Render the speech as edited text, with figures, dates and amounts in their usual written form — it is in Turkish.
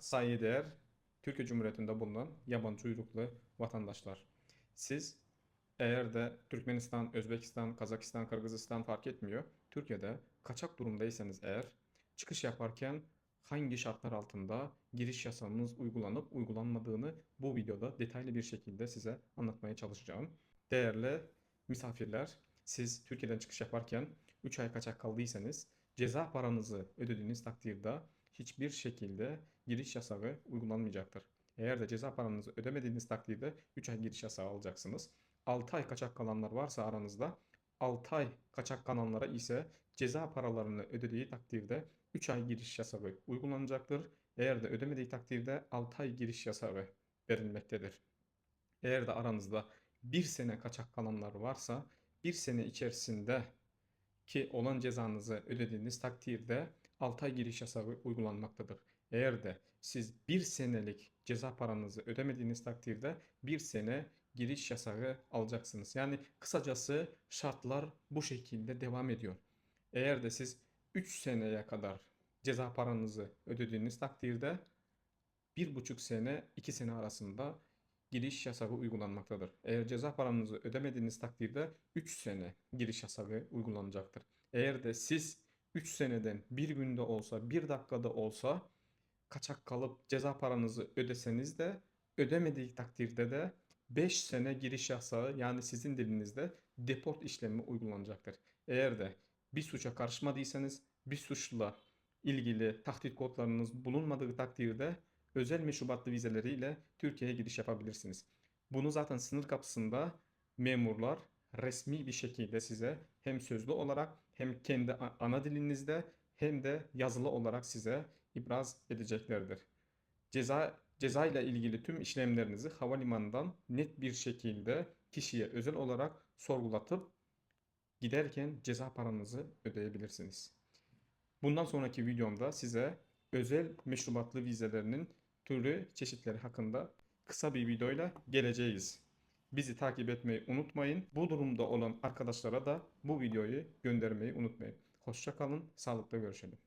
saygıdeğer Türkiye Cumhuriyeti'nde bulunan yabancı uyruklu vatandaşlar. Siz eğer de Türkmenistan, Özbekistan, Kazakistan, Kırgızistan fark etmiyor. Türkiye'de kaçak durumdaysanız eğer çıkış yaparken hangi şartlar altında giriş yasağınız uygulanıp uygulanmadığını bu videoda detaylı bir şekilde size anlatmaya çalışacağım. Değerli misafirler, siz Türkiye'den çıkış yaparken 3 ay kaçak kaldıysanız ceza paranızı ödediğiniz takdirde hiçbir şekilde giriş yasağı uygulanmayacaktır. Eğer de ceza paranızı ödemediğiniz takdirde 3 ay giriş yasağı alacaksınız. 6 ay kaçak kalanlar varsa aranızda 6 ay kaçak kalanlara ise ceza paralarını ödediği takdirde 3 ay giriş yasağı uygulanacaktır. Eğer de ödemediği takdirde 6 ay giriş yasağı verilmektedir. Eğer de aranızda bir sene kaçak kalanlar varsa bir sene içerisinde ki olan cezanızı ödediğiniz takdirde 6 ay giriş yasağı uygulanmaktadır. Eğer de siz bir senelik ceza paranızı ödemediğiniz takdirde bir sene giriş yasağı alacaksınız. Yani kısacası şartlar bu şekilde devam ediyor. Eğer de siz 3 seneye kadar ceza paranızı ödediğiniz takdirde 1,5 sene 2 sene arasında giriş yasağı uygulanmaktadır. Eğer ceza paranızı ödemediğiniz takdirde 3 sene giriş yasağı uygulanacaktır. Eğer de siz 3 seneden bir günde olsa, bir dakikada olsa kaçak kalıp ceza paranızı ödeseniz de ödemediği takdirde de 5 sene giriş yasağı, yani sizin dilinizde deport işlemi uygulanacaktır. Eğer de bir suça karışmadıysanız, bir suçla ilgili tahdit kodlarınız bulunmadığı takdirde özel meşrubatlı vizeleriyle Türkiye'ye giriş yapabilirsiniz. Bunu zaten sınır kapısında memurlar resmi bir şekilde size hem sözlü olarak hem kendi ana dilinizde hem de yazılı olarak size ibraz edeceklerdir. Ceza ile ilgili tüm işlemlerinizi havalimanından net bir şekilde kişiye özel olarak sorgulatıp giderken ceza paranızı ödeyebilirsiniz. Bundan sonraki videomda size özel meşrubatlı vizelerinin türü, çeşitleri hakkında kısa bir videoyla geleceğiz. Bizi takip etmeyi unutmayın. Bu durumda olan arkadaşlara da bu videoyu göndermeyi unutmayın. Hoşça kalın, sağlıkla görüşelim.